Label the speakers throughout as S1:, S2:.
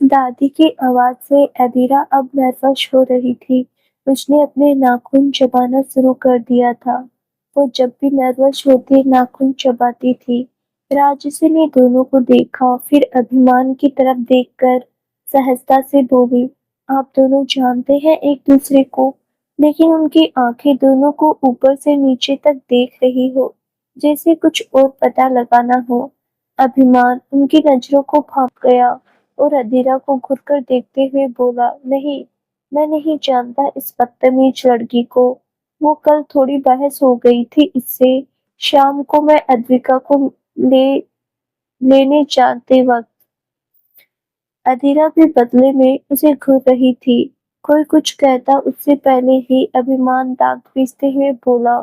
S1: दादी की आवाज से अदीरा अब नर्वस हो रही थी। उसने अपने नाखून चबाना शुरू कर दिया था। वो जब भी नर्वस होती नाखून चबाती थी। राजसी ने दोनों को देखा, फिर अभिमान की तरफ देखकर सहजता से बोली, आप दोनों जानते हैं एक दूसरे को। लेकिन उनकी आंखें दोनों को ऊपर से नीचे तक देख रही हो, जैसे कुछ और पता लगाना हो। अभिमान उनकी नजरों को भाप गया और अधीरा को घुरकर देखते हुए बोला, नहीं, मैं नहीं जानता इस बदतमीज लड़की को। वो कल थोड़ी बहस हो गई थी इससे। शाम को मैं अद्विका को ले लेने जाते वक्त अधीरा भी बदले में उसे घूर रही थी। कोई कुछ कहता उससे पहले ही अभिमान दांत पीसते हुए बोला,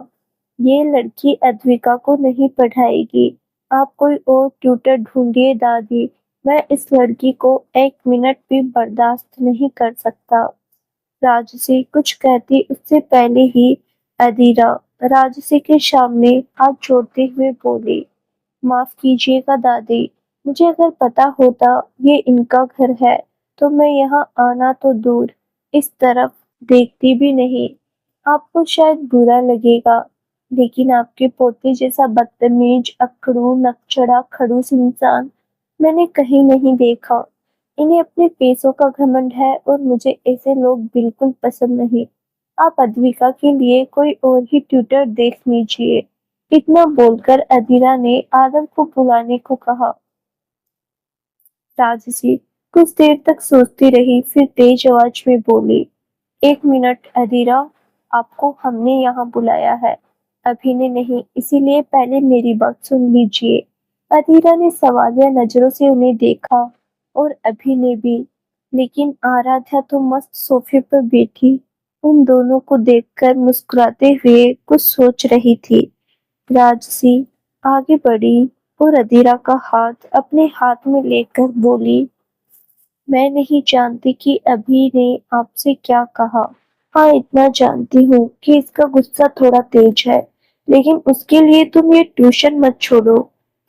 S1: ये लड़की अद्विका को नहीं पढ़ाएगी। आप कोई और ट्यूटर ढूंढिए दादी। मैं इस लड़की को एक मिनट भी बर्दाश्त नहीं कर सकता। राजसी कुछ कहती उससे पहले ही अधीरा राजसी के सामने हाथ जोड़ते हुए बोली, माफ कीजिएगा दादी, मुझे अगर पता होता ये इनका घर है तो मैं यहाँ आना तो दूर, इस तरफ देखती भी नहीं। आपको शायद बुरा लगेगा, लेकिन आपके पोते जैसा बदतमीज, अकड़ू, नकचढ़ा, खड़ूस इंसान मैंने कहीं नहीं देखा। इन्हें अपने पैसों का घमंड है और मुझे ऐसे लोग बिल्कुल पसंद नहीं। आप अद्विका के लिए कोई और ही ट्यूटर देख लीजिए। इतना बोलकर अधीरा ने आदम को बुलाने को कहा। राजसी कुछ देर तक सोचती रही, फिर तेज आवाज में बोली, एक मिनट अधीरा, आपको हमने यहाँ बुलाया है, अभी ने नहीं, इसीलिए पहले मेरी बात सुन लीजिए। अधीरा ने सवालिया नजरों से उन्हें देखा और अभी ने भी, लेकिन आराध्या तो मस्त सोफे पर बैठी उन दोनों को देखकर मुस्कुराते हुए कुछ सोच रही थी। राजसी आगे बढ़ी और अधीरा का हाथ अपने हाथ में लेकर बोली, मैं नहीं जानती कि अभी ने आपसे क्या कहा। हाँ, इतना जानती हूँ कि इसका गुस्सा थोड़ा तेज है, लेकिन उसके लिए तुम ये ट्यूशन मत छोड़ो।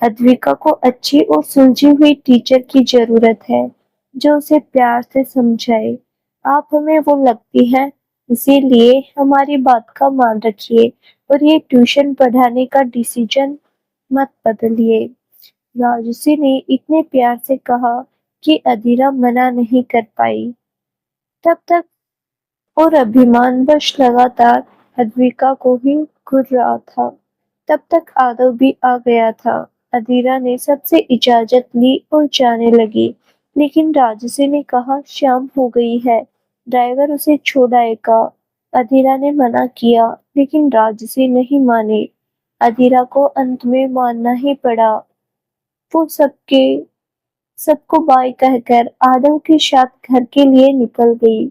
S1: अद्विका को अच्छी और सुलझी हुई टीचर की जरूरत है, जो उसे प्यार से समझाए। आप हमें वो लगती हैं, इसीलिए हमारी बात का मान रखिए और ये ट्यूशन पढ़ाने का डिसीजन मत बदलिए। राजसी ने इतने प्यार से कहा कि अधीरा मना नहीं कर पाई। तब तक और अभिमानवश लगातार अद्विका को ही घूर रहा था। तब तक आदव भी आ गया था। अधीरा ने सबसे इजाजत ली और जाने लगी, लेकिन राजसी ने कहा, शाम हो गई है, ड्राइवर उसे छोड़ आएगा। अधीरा ने मना किया, लेकिन राजसी नहीं माने। अधीरा को अंत में मानना ही पड़ा। वो सबको बाय कहकर आदम के साथ घर के लिए निकल गई।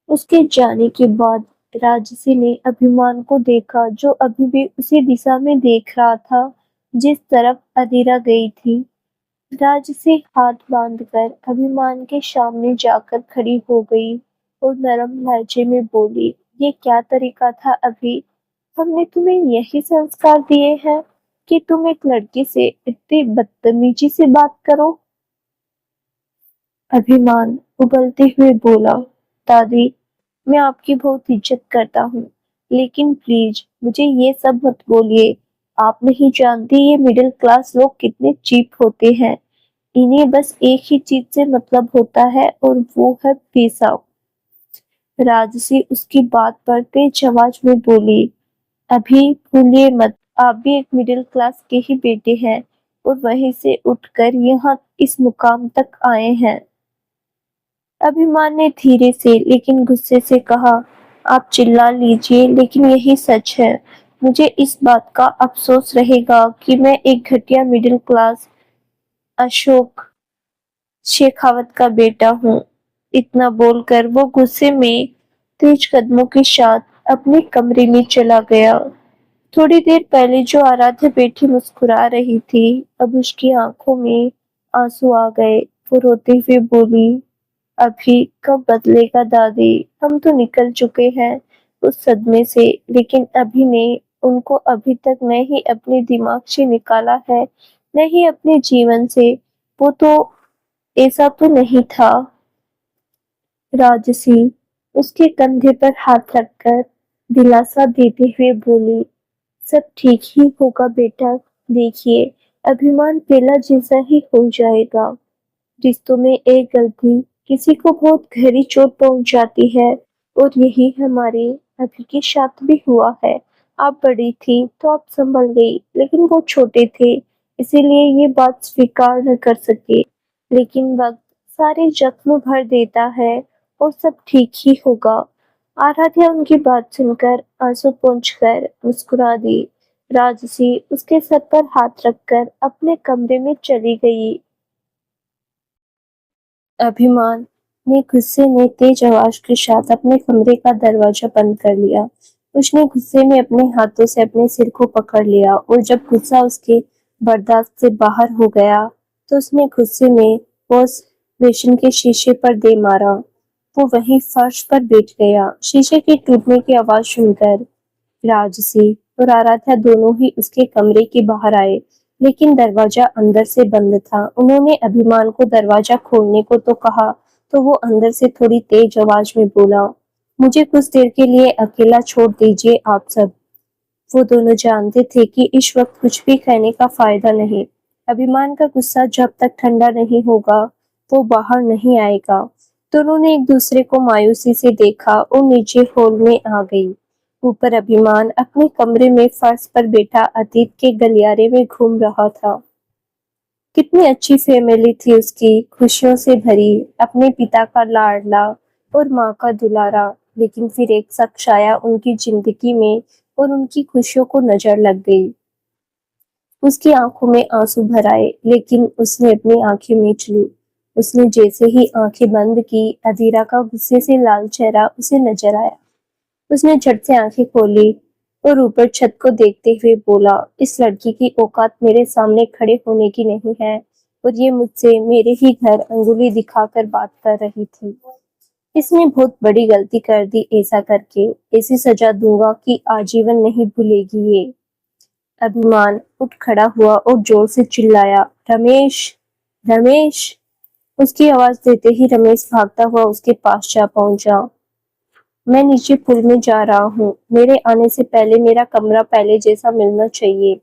S1: उसके जाने के बाद राजसी ने अभिमान को देखा, जो अभी भी उसी दिशा में देख रहा था जिस तरफ अधीरा गई थी। राजसी हाथ बांधकर अभिमान के सामने जाकर खड़ी हो गई और नरम लहजे में बोली, ये क्या तरीका था अभी? हमने तुम्हें यही संस्कार दिए हैं कि तुम एक लड़की से इतनी बदतमीजी से बात करो? अभिमान उबलते हुए बोला, दादी, मैं आपकी बहुत इज्जत करता हूँ, लेकिन प्लीज मुझे ये सब मत बोलिए। आप नहीं जानती ये मिडिल क्लास लोग कितने चीप होते हैं। इन्हें बस एक ही चीज से मतलब होता है और वो है पैसा। राजसी उसकी बात पर तेज आवाज में बोली, अभी भूलिए मत, आप भी एक मिडिल क्लास के ही बेटे हैं और वहीं से उठकर यहाँ इस मुकाम तक आए हैं। अभिमान ने धीरे से लेकिन गुस्से से कहा, आप चिल्ला लीजिए, लेकिन यही सच है। मुझे इस बात का अफसोस रहेगा कि मैं एक घटिया मिडिल क्लास अशोक शेखावत का बेटा हूँ। इतना बोलकर वो गुस्से में तेज कदमों के साथ अपने कमरे में चला गया। थोड़ी देर पहले जो आराध्या बैठी मुस्कुरा रही थी, अब उसकी आंखों में आंसू आ गए। वो रोते हुए बोली, अभी कब बदलेगा दादी? हम तो निकल चुके हैं उस सदमे से, लेकिन अभी ने उनको अभी तक न ही अपने दिमाग से निकाला है, न ही अपने जीवन से। वो तो ऐसा तो नहीं था। राजसी उसके कंधे पर हाथ रखकर दिलासा देते हुए बोली, सब ठीक ही होगा बेटा। देखिए, अभिमान पहला जैसा ही हो जाएगा। रिश्तों में एक गलती किसी को बहुत गहरी चोट पहुंचाती है, और यही हमारे अभी के साथ भी हुआ है। आप बड़ी थी तो आप संभल गई, लेकिन वो छोटे थे, इसीलिए ये बात स्वीकार न कर सके। लेकिन वक्त सारे जख्म भर देता है, और सब ठीक ही होगा। आराध्या उनकी बात सुनकर आंसू पोंछकर मुस्कुरा दी। राजसी उसके सर पर हाथ रखकर अपने कमरे में चली गई। अभिमान ने गुस्से में तेज आवाज के साथ अपने कमरे का दरवाजा बंद कर लिया। उसने गुस्से में अपने हाथों से अपने सिर को पकड़ लिया, और जब गुस्सा उसके बर्दाश्त से बाहर हो गया तो उसने गुस्से में वॉश बेसिन के शीशे पर दे मारा। वो वहीं फर्श पर बैठ गया। शीशे के टूटने की आवाज सुनकर राजसी और आराध्या दोनों ही उसके कमरे के बाहर आए, लेकिन दरवाजा अंदर से बंद था। उन्होंने अभिमान को दरवाजा खोलने को तो कहा, तो वो अंदर से थोड़ी तेज आवाज में बोला, मुझे कुछ देर के लिए अकेला छोड़ दीजिए आप सब। वो दोनों जानते थे कि इस वक्त कुछ भी कहने का फायदा नहीं। अभिमान का गुस्सा जब तक ठंडा नहीं होगा वो बाहर नहीं आएगा। दोनों ने एक दूसरे को मायूसी से देखा और नीचे हॉल में आ गई। ऊपर अभिमान अपने कमरे में फर्श पर बैठा अतीत के गलियारे में घूम रहा था। कितनी अच्छी फैमिली थी उसकी, खुशियों से भरी, अपने पिता का लाडला और माँ का दुलारा। लेकिन फिर एक शख्स आया उनकी जिंदगी में और उनकी खुशियों को नजर लग गई। उसकी आंखों में आंसू भर आए, लेकिन उसने अपनी आंखें मीच ली। उसने जैसे ही आंखें बंद की, अधीरा का गुस्से से लाल चेहरा उसे नजर आया। उसने झट से आंखें खोली और ऊपर छत को देखते हुए बोला, इस लड़की की औकात मेरे सामने खड़े होने की नहीं है, और ये मुझसे मेरे ही घर अंगुली दिखाकर बात कर रही थी। इसने बहुत बड़ी गलती कर दी, ऐसा करके ऐसी सजा दूंगा कि आजीवन नहीं भूलेगी ये। अभिमान उठ खड़ा हुआ और जोर से चिल्लाया, रमेश, रमेश। उसकी आवाज देते ही रमेश भागता हुआ उसके पास जा पहुंचा। मैं नीचे पुल में जा रहा हूँ, मेरे आने से पहले मेरा कमरा पहले जैसा मिलना चाहिए।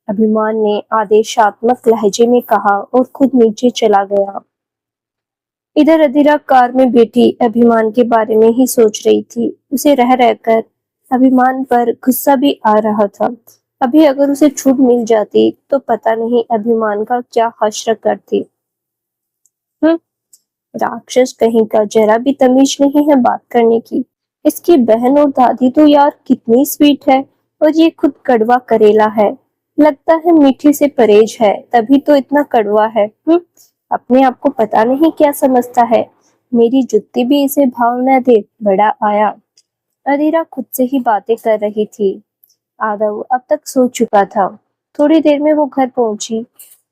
S1: अभिमान ने आदेशात्मक लहजे में कहा और खुद नीचे चला गया। इधर अधीरा कार में बैठी अभिमान के बारे में ही सोच रही थी। उसे रह रहकर अभिमान पर गुस्सा भी आ रहा था। अभी अगर उसे छूट मिल जाती तो पता नहीं अभिमान का क्या हश्र करती। राक्षस कहीं का, जरा भी तमीज नहीं है बात करने की। इसकी बहन और दादी तो यार कितनी स्वीट है, और ये खुद कड़वा करेला है। लगता है मीठी से परहेज है, तभी तो इतना कड़वा है। अपने आप को पता नहीं क्या समझता है। मेरी जुत्ती भी इसे भाव न दे, बड़ा आया। अधीरा खुद से ही बातें कर रही थी। आदव अब तक सो चुका था। थोड़ी देर में वो घर पहुंची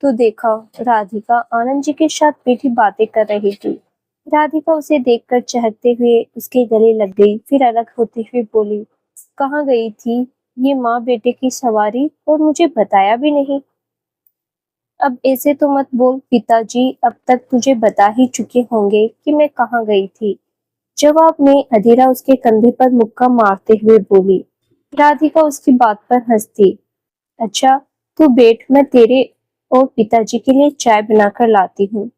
S1: तो देखा राधिका आनंद जी के साथ बैठी बातें कर रही थी। राधिका उसे देखकर चहकते हुए उसके गले लग गई, फिर अलग होते हुए बोली, कहाँ गई थी ये माँ बेटे की सवारी, और मुझे बताया भी नहीं। अब ऐसे तो मत बोल, पिताजी अब तक तुझे बता ही चुके होंगे कि मैं कहाँ गई थी। जवाब में अधीरा उसके कंधे पर मुक्का मारते हुए बोली। राधिका उसकी बात पर हंसती। अच्छा, तू बैठ, मैं तेरे और पिताजी के लिए चाय बनाकर लाती हूँ।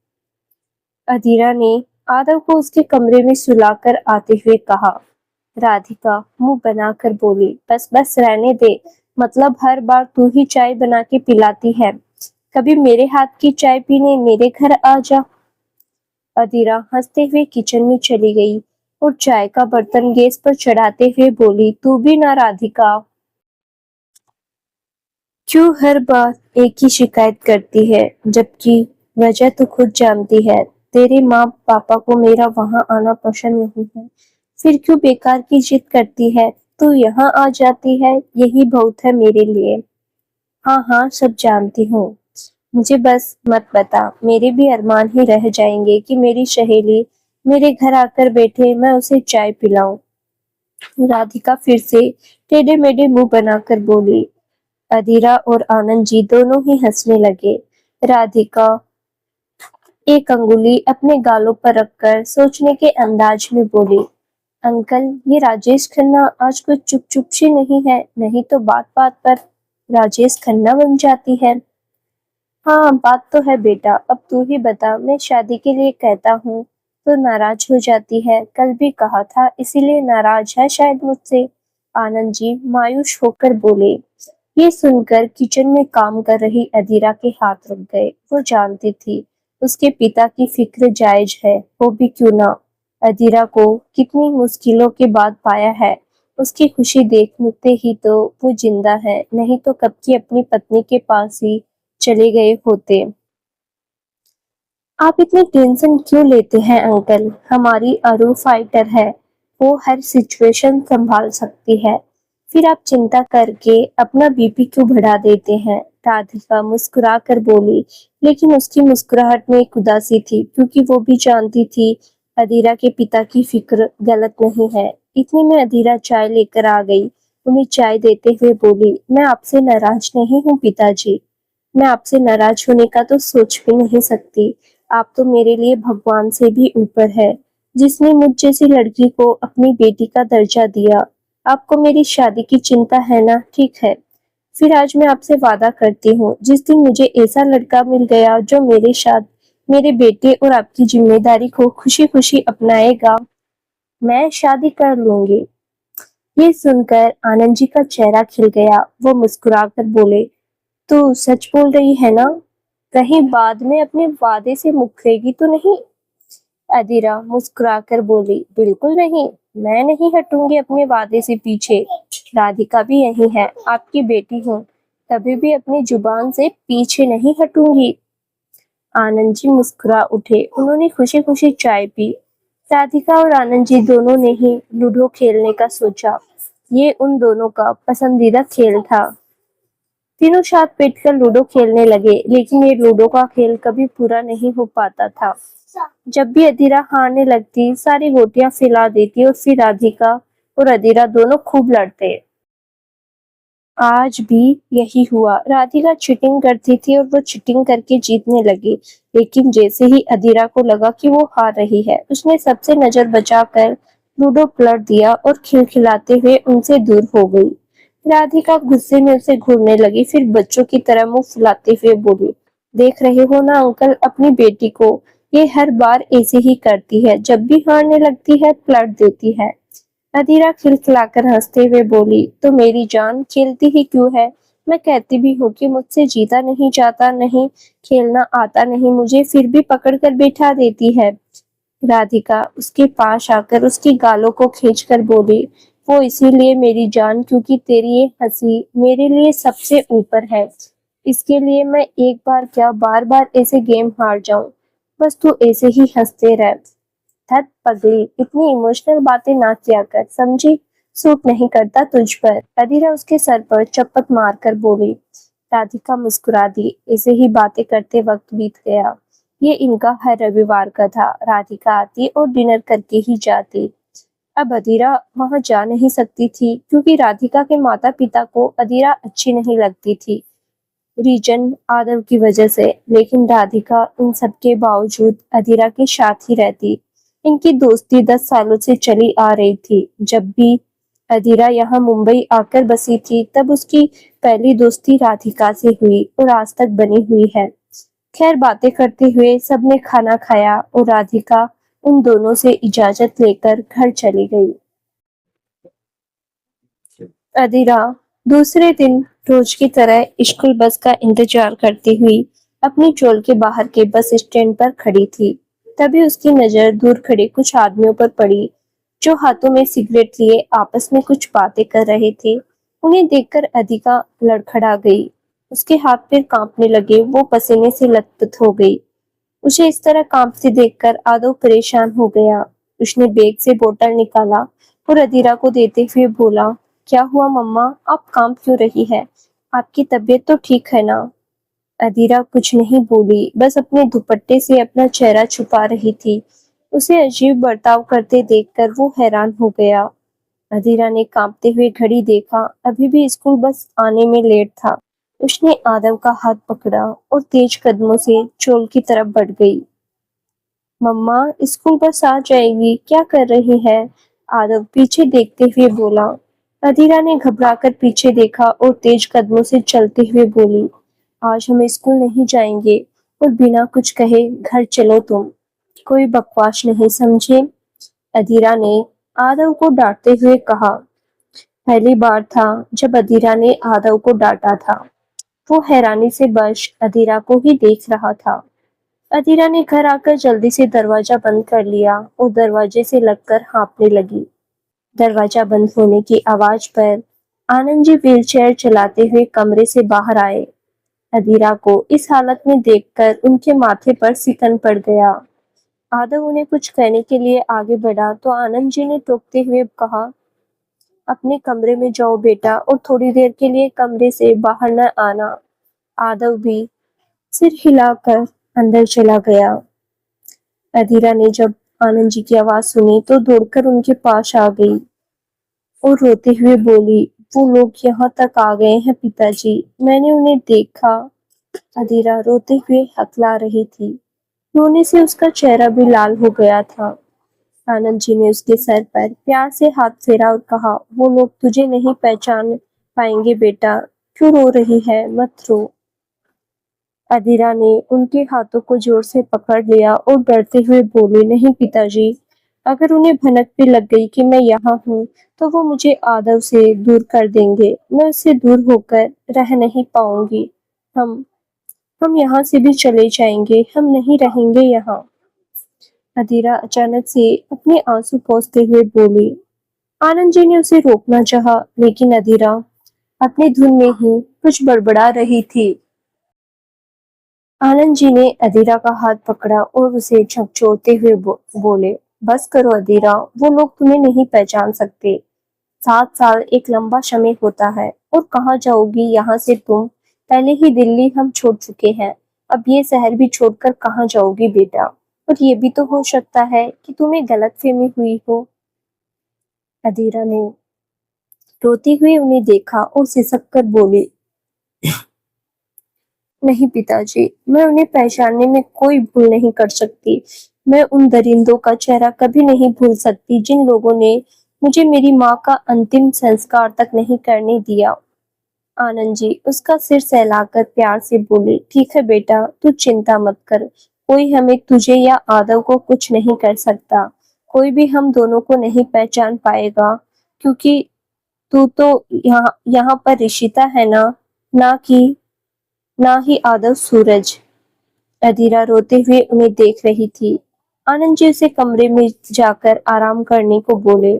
S1: अधीरा ने आदव को उसके कमरे में सुलाकर आते हुए कहा। राधिका मुंह बनाकर बोली, बस बस रहने दे, मतलब हर बार तू ही चाय बना के पिलाती है। कभी मेरे हाथ की चाय पीने मेरे घर आ जा। अधीरा हंसते हुए किचन में चली गई और चाय का बर्तन गैस पर चढ़ाते हुए बोली, तू भी ना राधिका, क्यों हर बार एक ही शिकायत करती है, जबकि वजह तो खुद जानती है। तेरे माँ पापा को मेरा वहां आना पसंद नहीं है, फिर क्यों बेकार की जिद करती है। तू यहाँ आ जाती है, यही बहुत है मेरे लिए। हाँ हाँ, सब जानती हूँ। मुझे बस मत बता, मेरे भी अरमान ही रह जाएंगे कि मेरी सहेली मेरे घर आकर बैठे, मैं उसे चाय पिलाऊं। राधिका फिर से टेढ़े मेढ़े मुंह बनाकर बोली। अधीरा और आनंद जी दोनों ही हंसने लगे। राधिका एक अंगुली अपने गालों पर रखकर सोचने के अंदाज में बोली, अंकल, ये राजेश खन्ना आज कुछ चुप चुप सी नहीं है, नहीं तो बात बात पर राजेश खन्ना बन जाती है। हाँ, बात तो है बेटा, अब तू ही बता, मैं शादी के लिए कहता हूँ तो नाराज हो जाती है, कल भी कहा था इसीलिए नाराज है शायद मुझसे। आनंद जी मायूस होकर बोले। ये सुनकर किचन में काम कर रही अधीरा के हाथ रुक गए। वो जानती थी उसके पिता की फिक्र जायज है, वो भी क्यों ना। अधीरा को कितनी मुश्किलों के बाद पाया है, उसकी खुशी देखते ही तो वो जिंदा है, नहीं तो कब की अपनी पत्नी के पास ही चले गए होते। आप इतनी टेंशन क्यों लेते हैं अंकल? हमारी अरू फाइटर है, वो हर सिचुएशन संभाल सकती है। फिर आप चिंता करके अपना बीपी क्यों बढ़ा देते हैं? राधिका मुस्कुरा कर बोली, लेकिन उसकी मुस्कुराहट में एक उदासी थी, क्योंकि वो भी जानती थी अधीरा के पिता की फिक्र गलत नहीं है। इतनी में अधीरा चाय लेकर आ गई। उन्हें चाय देते हुए बोली, मैं आपसे नाराज नहीं हूँ पिताजी, मैं आपसे नाराज होने का तो सोच भी नहीं सकती। आप तो मेरे लिए भगवान से भी ऊपर है, जिसने मुझ जैसी लड़की को अपनी बेटी का दर्जा दिया। आपको मेरी शादी की चिंता है ना? ठीक है, फिर आज मैं आपसे वादा करती हूँ, जिस दिन मुझे ऐसा लड़का मिल गया जो मेरे साथ मेरे बेटे और आपकी जिम्मेदारी को खुशी खुशी अपनाएगा, मैं शादी कर लूंगी। ये सुनकर आनंद जी का चेहरा खिल गया। वो मुस्कुराकर बोले, तू सच बोल रही है ना? कहीं बाद में अपने वादे से मुकरेगी तो नहीं? अदीरा मुस्कुराकर बोली, बिल्कुल नहीं, मैं नहीं हटूंगी अपने वादे से पीछे। राधिका भी यही है, आपकी बेटी हूँ, कभी भी अपनी जुबान से पीछे नहीं हटूंगी। आनंद जी मुस्कुरा उठे। उन्होंने खुशी खुशी चाय पी। राधिका और आनंद जी दोनों ने ही लूडो खेलने का सोचा। ये उन दोनों का पसंदीदा खेल था। तीनों साथ बैठकर लूडो खेलने लगे, लेकिन ये लूडो का खेल कभी पूरा नहीं हो पाता था। जब भी अधीरा हारने लगती, सारी गोटियां फैला देती और फिर राधिका और अधीरा दोनों खूब लड़ते। आज भी यही हुआ। राधिका चीटिंग करती थी और वो चीटिंग करके जीतने लगी, लेकिन जैसे ही अधीरा को लगा कि वो हार रही है, उसने सबसे नजर बचाकर लूडो पलट दिया और खिलखिलाते हुए उनसे दूर हो गई। राधिका गुस्से में उसे घूरने लगी, फिर बच्चों की तरह मुंह फुलाते हुए बोली, देख रहे हो ना अंकल अपनी बेटी को, ये हर बार ऐसे ही करती है, जब भी हारने लगती है पलट देती है। अधीरा खिलखिलाकर हंसते हुए बोली, तो मेरी जान खेलती ही क्यों है? मैं कहती भी हूँ कि मुझसे जीता नहीं जाता, नहीं खेलना आता नहीं मुझे, फिर भी पकड़ कर बैठा देती है। राधिका उसके पास आकर उसकी गालों को खींचकर बोली, वो इसीलिए मेरी जान क्योंकि तेरी ये हंसी मेरे लिए सबसे ऊपर है। इसके लिए मैं एक बार क्या बार बार ऐसे गेम हार जाऊं, बस तू ऐसे ही हंसते रह। धत पगली, इतनी इमोशनल बातें ना किया कर, समझी? सूट नहीं करता तुझ पर। अधीरा उसके सर पर चपत मारकर बोली। राधिका मुस्कुरा दी। ऐसे ही बातें करते वक्त बीत गया। ये इनका हर रविवार का था। राधिका आती और डिनर करके ही जाती। अब अधीरा वहां जा नहीं सकती थी, क्योंकि राधिका के माता पिता को अधीरा अच्छी नहीं लगती थी, रीजन आदव की वजह से। लेकिन राधिका इन सब के बावजूद अधीरा के साथ ही रहती। इनकी दोस्ती 10 सालों से चली आ रही थी। जब भी अधीरा यहाँ मुंबई आकर बसी थी, तब उसकी पहली दोस्ती राधिका से हुई और आज तक बनी हुई है। खैर, बातें करते हुए सबने खाना खाया और राधिका उन दोनों से इजाजत लेकर घर चली गई। अधीरा दूसरे दिन रोज की तरह स्कूल बस का इंतजार करती हुई अपनी चोल के बाहर के बस स्टैंड पर खड़ी थी। तभी उसकी नजर दूर खड़े कुछ आदमियों पर पड़ी, जो हाथों में सिगरेट लिए आपस में कुछ बातें कर रहे थे। उन्हें देखकर अधिका लड़खड़ा गई। उसके हाथ पैर कांपने लगे। वो पसीने से लथपथ हो गई। उसे इस तरह कांपते देखकर आदो परेशान हो गया। उसने बैग से बोतल निकाला और अधीरा को देते हुए बोला, क्या हुआ मम्मा, आप कांप क्यों रही है? आपकी तबीयत तो ठीक है ना? अधीरा कुछ नहीं बोली, बस अपने दुपट्टे से अपना चेहरा छुपा रही थी। उसे अजीब बर्ताव करते देखकर वो हैरान हो गया। अधीरा ने कांपते हुए घड़ी देखा। अभी भी स्कूल बस आने में लेट था। उसने आदव का हाथ पकड़ा और तेज कदमों से चोल की तरफ बढ़ गई। मम्मा, स्कूल बस आ जाएगी, क्या कर रही है? आरव पीछे देखते हुए बोला। अधीरा ने घबराकर पीछे देखा और तेज कदमों से चलते हुए बोली, आज हम स्कूल नहीं जाएंगे। और बिना कुछ कहे घर चलो तुम। कोई बकवास नहीं, समझे? अधीरा ने आरव को डांटते हुए कहा। पहली बार था जब अधीरा ने आरव को डांटा था। वो हैरानी से बस अधीरा को ही देख रहा था। अधीरा ने घर आकर जल्दी से दरवाजा बंद कर लिया और दरवाजे से लगकर हाँफने लगी। दरवाजा बंद होने की आवाज पर आनंद जी व्हीलचेयर चलाते हुए कमरे से बाहर आए। अधीरा को इस हालत में देखकर उनके माथे पर सिकन पड़ गया। आदव उन्हें कुछ कहने के लिए आगे बढ़ा तो आनंद जी ने टोकते हुए कहा, अपने कमरे में जाओ बेटा और थोड़ी देर के लिए कमरे से बाहर न आना। आदव भी सिर हिलाकर अंदर चला गया। अधीरा ने जब आनंद जी की आवाज सुनी तो दौड़कर उनके पास आ गई और रोते हुए बोली, वो लोग यहाँ तक आ गए हैं पिताजी, मैंने उन्हें देखा। अधीरा रोते हुए हकला रही थी। रोने से उसका चेहरा भी लाल हो गया था। आनंद जी ने उसके सर पर प्यार से हाथ फेरा और कहा, वो लोग तुझे नहीं पहचान पाएंगे बेटा, क्यों रो रही है, मत रो। अधीरा ने उनके हाथों को जोर से पकड़ लिया और डरते हुए बोली, नहीं पिताजी, अगर उन्हें भनक भी लग गई कि मैं यहाँ हूँ तो वो मुझे आदव से दूर कर देंगे। मैं उससे दूर होकर रह नहीं पाऊंगी। हम हम यहाँ से भी चले जाएंगे, हम नहीं रहेंगे यहाँ। अधीरा अचानक से अपने आंसू पोंछते हुए बोली। आनंद जी ने उसे रोकना चाहा, लेकिन अधीरा अपनी धुन में ही कुछ बड़बड़ा रही थी। आनंद जी ने अधीरा का हाथ पकड़ा और उसे झकझोरते हुए बोले, बस करो अधीरा, वो लोग तुम्हें नहीं पहचान सकते। 7 साल एक लंबा समय होता है। और कहाँ जाओगी यहाँ से तुम? पहले ही दिल्ली हम छोड़ चुके हैं, अब ये शहर भी छोड़कर कहाँ जाओगी बेटा? और ये भी तो हो सकता है कि तुम्हें गलतफहमी हुई हो। अधीरा ने रोते हुए उन्हें देखा और सिसक कर बोली, नहीं पिताजी, मैं उन्हें पहचानने में कोई भूल नहीं कर सकती। मैं उन दरिंदों का चेहरा कभी नहीं भूल सकती जिन लोगों ने मुझे मेरी माँ का अंतिम संस्कार तक नहीं करने दिया। आनंद जी उसका सिर सहलाकर प्यार से बोले, ठीक है बेटा, तू चिंता मत कर। कोई हमें, तुझे या आदव को कुछ नहीं कर सकता। कोई भी हम दोनों को नहीं पहचान पाएगा, क्योंकि तू तो यहाँ यहाँ पर ऋषिता है ना, ना कि ना ही आदव सूरज। अधीरा रोते हुए उन्हें देख रही थी। आनंद जी उसे कमरे में जाकर आराम करने को बोले।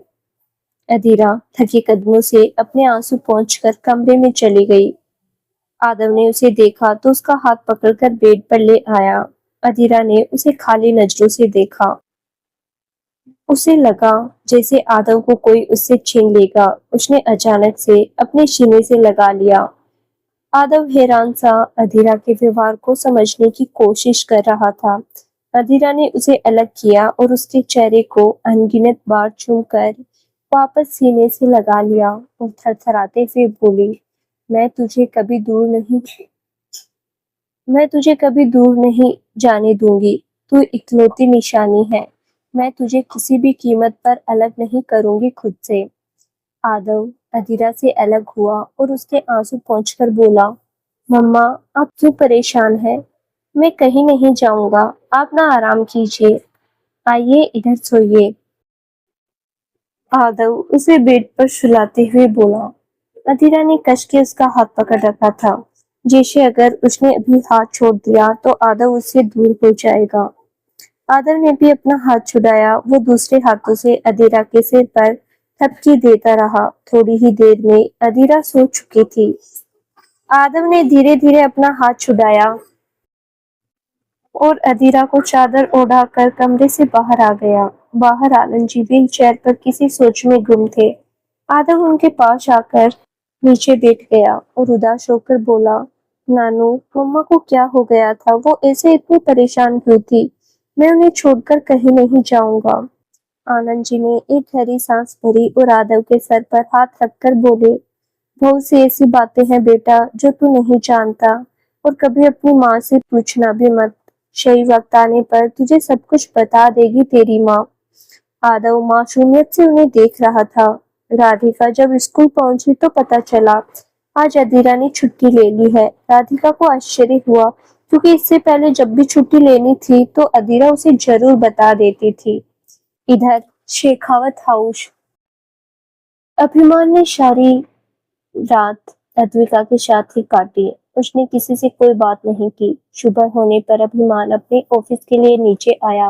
S1: अधीरा थके कदमों से अपने आंसू पोंछकर कमरे में चली गई। आदव ने उसे देखा तो उसका हाथ पकड़कर बेड पर ले आया। अधीरा ने उसे खाली नजरों से देखा। उसे लगा जैसे आदव को कोई उससे छीन लेगा। उसने अचानक से अपने सीने से लगा लिया। आदव हैरान सा अधीरा के व्यवहार को समझने की कोशिश कर रहा था। अधीरा ने उसे अलग किया और उसके चेहरे को अनगिनत बार चूमकर वापस सीने से लगा लिया और थरथराते हुए बोली, मैं तुझे कभी दूर नहीं मैं तुझे कभी दूर नहीं जाने दूंगी। तू इकलौती निशानी है। मैं तुझे किसी भी कीमत पर अलग नहीं करूंगी खुद से। आदव अधीरा से अलग हुआ और उसके आंसू पोंछकर बोला, मम्मा, आप क्यों परेशान हैं? मैं कहीं नहीं जाऊंगा, आप ना आराम कीजिए। आइए इधर सोइए। आदव उसे बेड पर सुलाते हुए बोला। अधीरा ने कस के उसका हाथ पकड़ रखा था, जैसे अगर उसने अभी हाथ छोड़ दिया तो आदव उससे दूर हो जाएगा। आदव ने भी अपना हाथ छुड़ाया। वो दूसरे हाथों से अधीरा के सिर पर थपकी देता रहा। थोड़ी ही देर में अधीरा सो चुकी थी। आदव ने धीरे धीरे अपना हाथ छुड़ाया और अधीरा को चादर ओढ़ाकर कमरे से बाहर आ गया। बाहर आनंद जी व्हील चेयर पर किसी सोच में गुम थे। आदव उनके पास आकर नीचे बैठ गया और उदास होकर बोला, नानू, मम्मा को क्या हो गया था? वो ऐसे इतनी परेशान क्यों थी? मैं उन्हें छोड़कर कहीं नहीं जाऊंगा। आनंद जी ने एक गहरी सांस भरी और आदव के सर पर हाथ रखकर बोले, बहुत सी ऐसी बातें हैं बेटा जो तू नहीं जानता, और कभी अपनी माँ से पूछना भी मत। सही वक्त आने पर तुझे सब कुछ बता देगी तेरी माँ। आदव मासूमियत से उन्हें देख रहा था। राधिका जब स्कूल पहुंची तो पता चला आज अधीरा ने छुट्टी ले ली है। राधिका को आश्चर्य हुआ क्योंकि इससे पहले जब भी छुट्टी लेनी थी तो अधीरा उसे जरूर बता देती थी। इधर शेखावत हाउस। अभिमान ने सारी रात अद्विका के साथ ही काटी। उसने किसी से कोई बात नहीं की। सुबह होने पर अभिमान अपने ऑफिस के लिए नीचे आया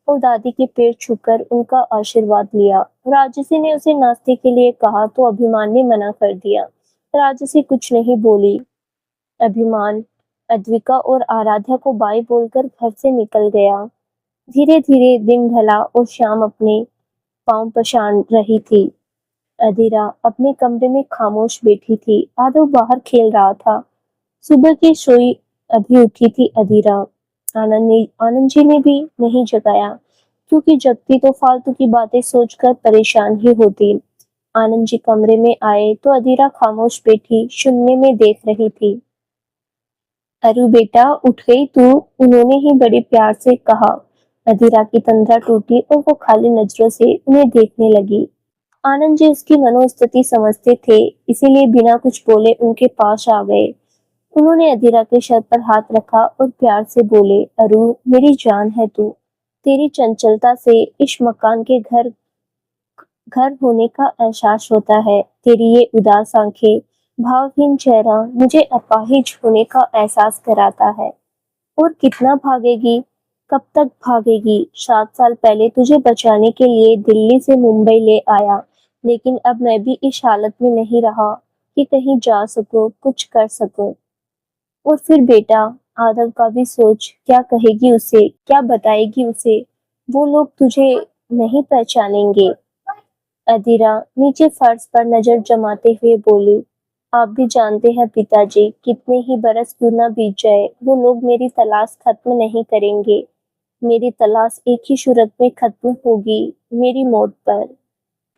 S1: और दादी के पैर छूकर उनका आशीर्वाद लिया। राजसी ने उसे नाश्ते के लिए कहा तो अभिमान ने मना कर दिया। राजसी कुछ नहीं बोली। अभिमान अद्विका और आराध्या को बाय बोलकर घर से निकल गया। धीरे धीरे दिन ढला और शाम अपने पांव पछाड़ रही थी। अधीरा अपने कमरे में खामोश बैठी थी। आदव बाहर खेल रहा था। सुबह की सोई अभी उठी थी अधीरा। आनंद जी ने भी नहीं जगाया क्योंकि जगती तो फालतू की बातें सोचकर परेशान ही होती। आनंद जी कमरे में आए तो अधीरा खामोश बैठी शून्य में देख रही थी। अरु बेटा उठ गई तू, उन्होंने ही बड़े प्यार से कहा। अधीरा की तंद्रा टूटी और वो खाली नजरों से उन्हें देखने लगी। आनंद जी उसकी मनोस्थिति समझते थे, इसीलिए बिना कुछ बोले उनके पास आ गए। उन्होंने अधीरा के सर पर हाथ रखा और प्यार से बोले, अरु मेरी जान है तू। तेरी चंचलता से इस मकान के घर घर होने का एहसास होता है। तेरी ये उदास आंखें, भावहीन चेहरा मुझे अपाहिज होने का एहसास कराता है। और कितना भागेगी, कब तक भागेगी? 7 साल पहले तुझे बचाने के लिए दिल्ली से मुंबई ले आया, लेकिन अब मैं भी इस हालत में नहीं रहा कि कहीं जा सकूं, कुछ कर सकूं। और फिर बेटा, आदम का भी सोच, क्या कहेगी उसे, क्या बताएगी उसे? वो लोग तुझे नहीं पहचानेंगे। अधीरा नीचे फर्श पर नजर जमाते हुए बोली, आप भी जानते हैं पिताजी, कितने ही बरस क्यों ना बीत जाए, वो लोग मेरी तलाश खत्म नहीं करेंगे। मेरी तलाश एक ही सूरत में खत्म होगी, मेरी मौत पर।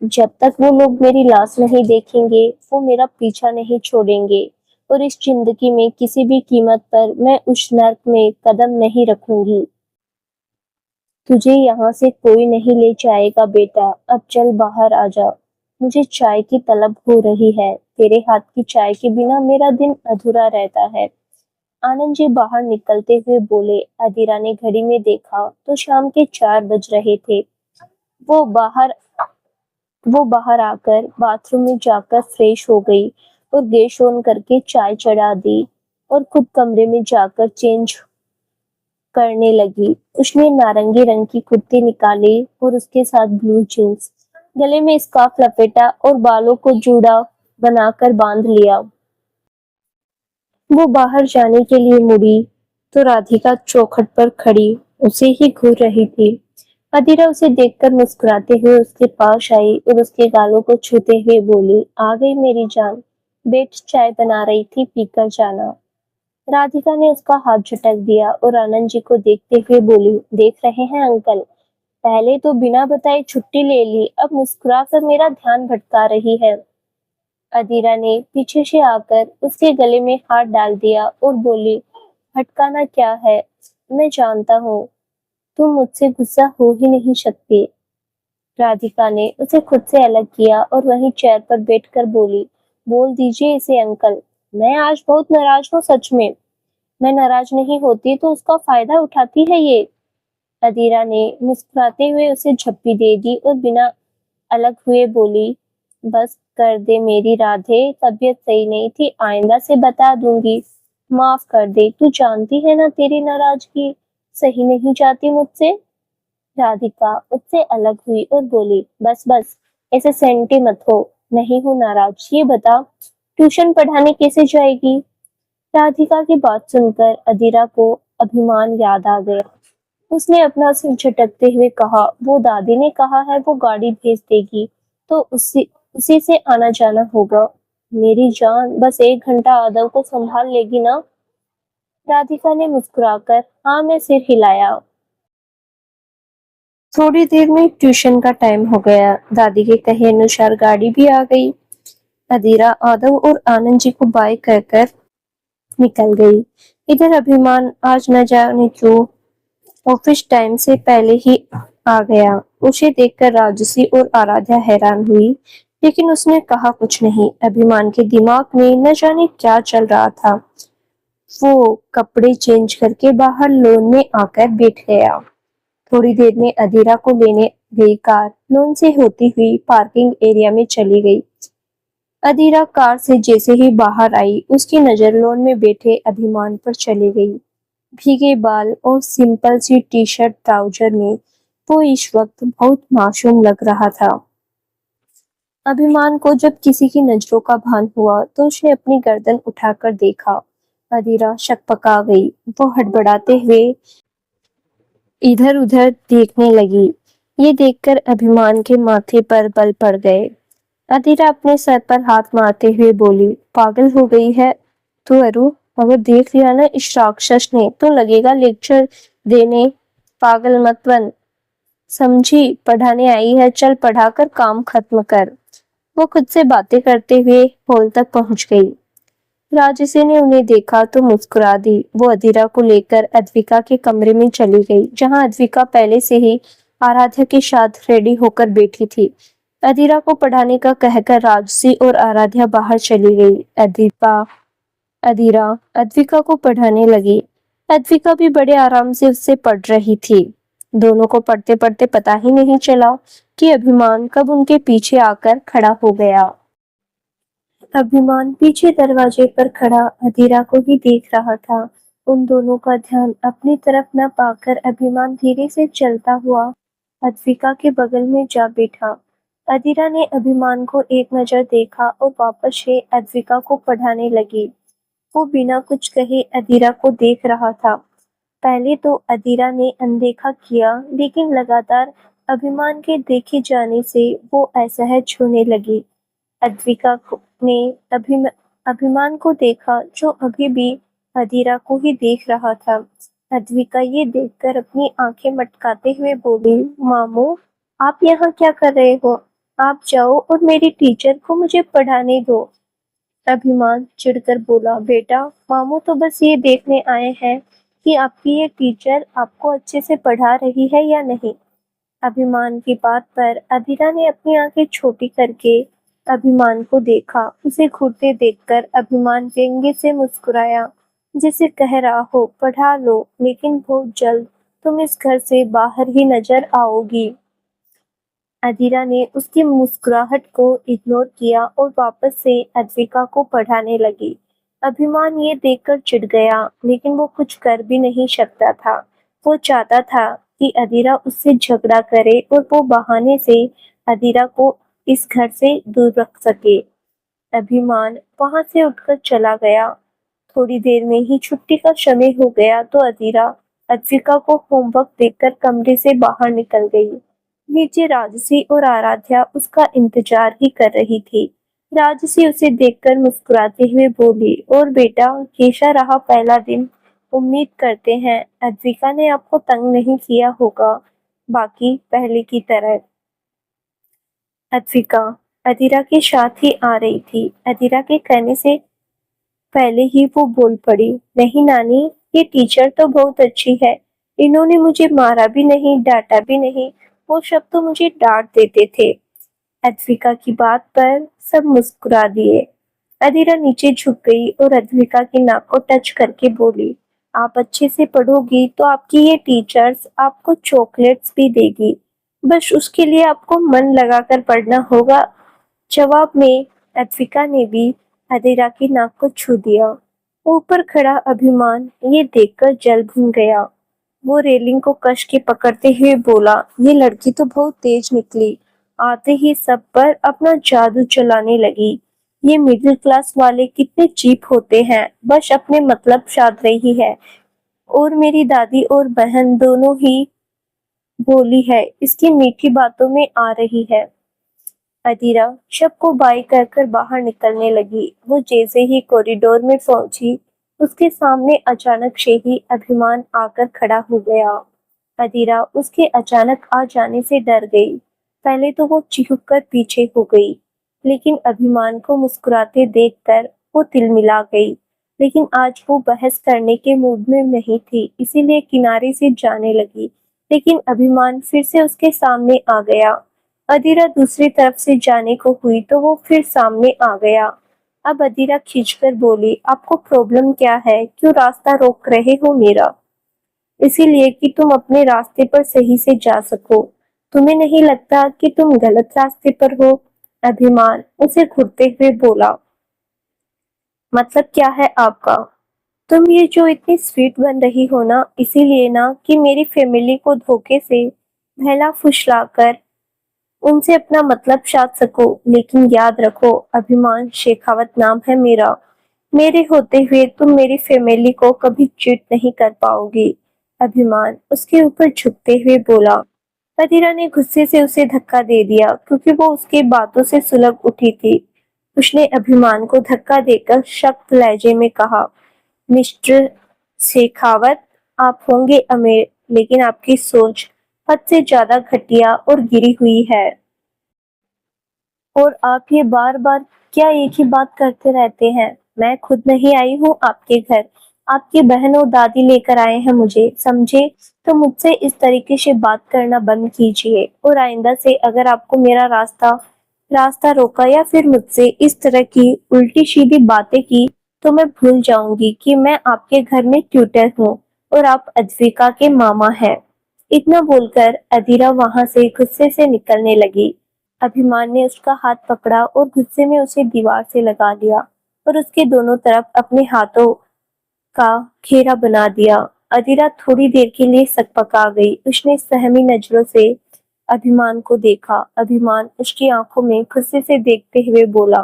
S1: जब तक वो लोग मेरी लाश नहीं देखेंगे, वो मेरा पीछा नहीं छोड़ेंगे। और इस जिंदगी में किसी भी कीमत पर मैं उस नर्क में कदम नहीं रखूंगी। तुझे यहाँ से कोई नहीं ले जाएगा बेटा, अब चल बाहर आ जा। मुझे चाय की तलब हो रही है। तेरे हाथ की चाय के बिना मेरा दिन अधूरा रहता है। आनंद जी बाहर निकलते हुए बोले। अधीरा ने घड़ी में देखा तो शाम के 4 बज रहे थे। वो बाहर वो बाहर आकर बाथरूम में जाकर फ्रेश हो गई और गैस ऑन करके चाय चढ़ा दी और खुद कमरे में जाकर चेंज करने लगी। उसने नारंगी रंग की कुर्ती निकाली और उसके साथ ब्लू जींस, गले में स्कार्फ लपेटा और बालों को जूड़ा बनाकर बांध लिया। वो बाहर जाने के लिए मुड़ी तो राधिका चौखट पर खड़ी उसे ही घूर रही थी। अधीरा उसे देखकर मुस्कुराते हुए उसके पास आई और उसके गालों को छूते हुए बोली, आ गई मेरी जान, बैठ चाय बना रही थी, पीकर जाना। राधिका ने उसका हाथ झटक दिया और आनंद जी को देखते हुए बोली, देख रहे हैं अंकल, पहले तो बिना बताए छुट्टी ले ली, अब मुस्कुरा कर मेरा ध्यान भटका रही है। अधीरा ने पीछे से आकर उसके गले में हाथ डाल दिया और बोली, भटकाना क्या है, मैं जानता हूँ तुम मुझसे गुस्सा हो ही नहीं सकती। राधिका ने उसे खुद से अलग किया और वहीं चेयर पर बैठकर बोली, बोल दीजिए इसे अंकल, मैं आज बहुत नाराज हूँ सच में। मैं नाराज नहीं होती तो उसका फायदा उठाती है ये। अधीरा ने मुस्कुराते हुए उसे झप्पी दे दी और बिना अलग हुए बोली, बस कर दे मेरी राधे, तबीयत सही नहीं थी, आइंदा से बता दूंगी, माफ कर दे, तू जानती है ना तेरी नाराजगी सही नहीं जाती मुझसे। राधिका उससे अलग हुई और बोली, बस बस ऐसे सेंटी मत हो, नहीं हूँ नाराज, ये बता ट्यूशन पढ़ाने कैसे जाएगी? राधिका की बात सुनकर अधीरा को अभिमान याद आ गया। उसने अपना सिर झटकते हुए कहा, वो दादी ने कहा है वो गाड़ी भेज देगी, तो उसी से आना जाना होगा। मेरी जान, बस 1 घंटा आदव को संभाल लेगी ना? राधिका ने मुस्कुराकर हाँ में सिर हिलाया। थोड़ी देर में ट्यूशन का टाइम हो गया। दादी के कहे अनुसार गाड़ी भी आ गई। अधीरा आदव और आनंद जी को बाय कहकर निकल गई। इधर अभिमान आज न जाने क्यों ऑफिस टाइम से पहले ही आ गया। उसे देखकर राजसी और आराध्या हैरान हुई, लेकिन उसने कहा कुछ नहीं। अभिमान के दिमाग में न जाने क्या चल रहा था। वो कपड़े चेंज करके बाहर लॉन में आकर बैठ गया। थोड़ी देर में अधीरा को लेने गई कार लॉन से होती हुई पार्किंग एरिया में चली गई। अधीरा कार से जैसे ही बाहर आई, उसकी नजर लॉन में बैठे अभिमान पर चली गई। भीगे बाल और सिंपल सी टी शर्ट ट्राउजर में वो इस वक्त बहुत मासूम लग रहा था। अभिमान को जब किसी की नजरों का भान हुआ तो उसने अपनी गर्दन उठाकर देखा। अधीरा शकपका गई। वो हड़बड़ाते हुए इधर उधर देखने लगी। ये देखकर अभिमान के माथे पर बल पड़ गए। अधीरा अपने सर पर हाथ मारते हुए बोली, पागल हो गई है तू अरु। अगर देख लिया ना इस राक्षस ने तो लगेगा लेक्चर देने। पागल मत बन, समझी? पढ़ाने आई है, चल पढ़ाकर काम खत्म कर। वो खुद से बातें करते हुए हॉल तक पहुंच गई। राजसी ने उन्हें देखा तो मुस्कुरा दी। वो अधीरा को लेकर अद्विका के कमरे में चली गई, जहां अद्विका पहले से ही आराध्या के साथ रेडी होकर बैठी थी। अधीरा को पढ़ाने का कहकर राजसी और आराध्या बाहर चली गई। अधीरा अद्विका को पढ़ाने लगी। अद्विका भी बड़े आराम से उससे पढ़ रही थी। दोनों को पढ़ते पढ़ते पता ही नहीं चला कि अभिमान कब उनके पीछे आकर खड़ा हो गया। अभिमान पीछे दरवाजे पर खड़ा अधीरा को ही देख रहा था। उन दोनों का ध्यान अपनी तरफ न पाकर अभिमान धीरे से चलता हुआ अद्विका के बगल में जा बैठा। अधीरा ने अभिमान को एक नजर देखा और वापस से अद्विका को पढ़ाने लगी। वो बिना कुछ कहे अधीरा को देख रहा था। पहले तो अधीरा ने अनदेखा किया, लेकिन लगातार अभिमान के देखे जाने से वो असहज होने लगी। अद्विका ने अभिमान को देखा, जो अभी भी अधीरा को ही देख रहा था। अद्विका ये देखकर अपनी आंखें मटकाते हुए बोली, मामू आप यहाँ क्या कर रहे हो? आप जाओ और मेरी टीचर को मुझे पढ़ाने दो। अभिमान चिढ़कर बोला, बेटा मामू तो बस ये देखने आए हैं कि आपकी ये टीचर आपको अच्छे से पढ़ा रही है या नहीं। अभिमान की बात पर अधीरा ने अपनी आंखें छोटी करके अभिमान को देखा। उसे घूरते देखकर अभिमान व्यंग्य से मुस्कुराया, जिसे कह रहा हो, पढ़ा लो लेकिन बहुत जल्द तुम इस घर से बाहर ही नजर आओगी। अधीरा ने उसकी मुस्कुराहट को इग्नोर किया और वापस से अद्विका को पढ़ाने लगी। अभिमान ये देखकर चिढ़ गया, लेकिन वो कुछ कर भी नहीं सकता था। वो चाहता था कि अधीरा उससे झगड़ा करे और वो बहाने से अधीरा को इस घर से दूर रख सके। अभिमान वहां से उठकर चला गया। थोड़ी देर में ही छुट्टी का समय हो गया तो अधीरा अद्विका को होमवर्क देकर कमरे से बाहर निकल गई। नीचे राजसी और आराध्या उसका इंतजार ही कर रही थी। राजसी उसे देखकर मुस्कुराते हुए बोली, और बेटा कैसा रहा पहला दिन? उम्मीद करते हैं अद्विका ने आपको तंग नहीं किया होगा, बाकी पहले की तरह। अद्विका अधीरा के साथ ही आ रही थी। अधीरा के कहने से पहले ही वो बोल पड़ी, नहीं नानी, ये टीचर तो बहुत अच्छी है। इन्होंने मुझे मारा भी नहीं, डांटा भी नहीं। वो सब तो मुझे डांट देते थे। अद्विका की बात पर सब मुस्कुरा दिए। अधीरा नीचे झुक गई और अद्विका की नाक को टच करके बोली, आप अच्छे से पढ़ोगी तो आपकी ये टीचर्स आपको चॉकलेट्स भी देगी। बस उसके लिए आपको मन लगाकर पढ़ना होगा। जवाब में अद्विका ने भी अधीरा की नाक को छू दिया। ऊपर खड़ा अभिमान ये देखकर जल भून गया। वो रेलिंग को कस के पकड़ते हुए बोला, ये लड़की तो बहुत तेज निकली। आते ही सब पर अपना जादू चलाने लगी। ये मिडिल क्लास वाले कितने चीप होते हैं, बस अपने मतलब साध रही है। और मेरी दादी और बहन दोनों ही भोली है, इसकी मीठी बातों में आ रही है। अधीरा शब को बाई कर कर बाहर निकलने लगी। वो जैसे ही कॉरिडोर में पहुंची, उसके सामने अचानक से ही अभिमान आकर खड़ा हो गया। अधीरा उसके अचानक आ जाने से डर गई। पहले तो वो चिढ़ कर पीछे हो गई, लेकिन अभिमान को मुस्कुराते देखकर वो तिलमिला गई। लेकिन आज वो बहस करने के मूड में नहीं थी, इसीलिए किनारे से जाने लगी। लेकिन अभिमान फिर से उसके सामने आ गया। अदीरा दूसरी तरफ से जाने को हुई तो वो फिर सामने आ गया। अब अदीरा खींचकर बोली, आपको प्रॉब्लम क्या है? क्यों रास्ता रोक रहे हो मेरा? इसीलिए कि तुम अपने रास्ते पर सही से जा सको। तुम्हें नहीं लगता कि तुम गलत रास्ते पर हो? अभिमान उसे घूरते हुए बोला। मतलब क्या है आपका? तुम ये जो इतनी स्वीट बन रही हो ना, इसीलिए ना कि मेरी फैमिली को धोखे से बहला फुसलाकर उनसे अपना मतलब साध सको। लेकिन याद रखो, अभिमान शेखावत नाम है मेरा। मेरे होते हुए तुम मेरी फैमिली को कभी चीट नहीं कर पाओगी। अभिमान उसके ऊपर झुकते हुए बोला। अधीरा ने गुस्से से उसे धक्का दे दिया क्योंकि वो उसकी बातों से सुलग उठी थी। उसने अभिमान को धक्का देकर सख्त लहजे में कहा, मिस्टर शेखावत, आप होंगे अमीर, लेकिन आपकी सोच हद से ज्यादा घटिया और गिरी हुई है। और आप ये बार बार क्या एक ही बात करते रहते हैं? मैं खुद नहीं आई हूँ आपके घर, आपकी बहन और दादी लेकर आए हैं मुझे, समझे? तो मुझसे इस तरीके से बात करना बंद कीजिए, और आइंदा से अगर आपको मेरा रास्ता रास्ता रोका या फिर मुझसे इस तरह की उल्टी सीधी बातें की, तो मैं भूल जाऊंगी कि मैं आपके घर में ट्यूटर हूँ और आप अद्विका के मामा हैं। इतना बोलकर अदीरा वहां से गुस्से से निकलने लगी। अभिमान ने उसका हाथ पकड़ा और गुस्से में उसे दीवार से लगा लिया और उसके दोनों तरफ अपने हाथों का घेरा बना दिया। अदीरा थोड़ी देर के लिए सकपका गई। उसने सहमी नजरों से अभिमान को देखा। अभिमान उसकी आंखों में गुस्से से देखते हुए बोला,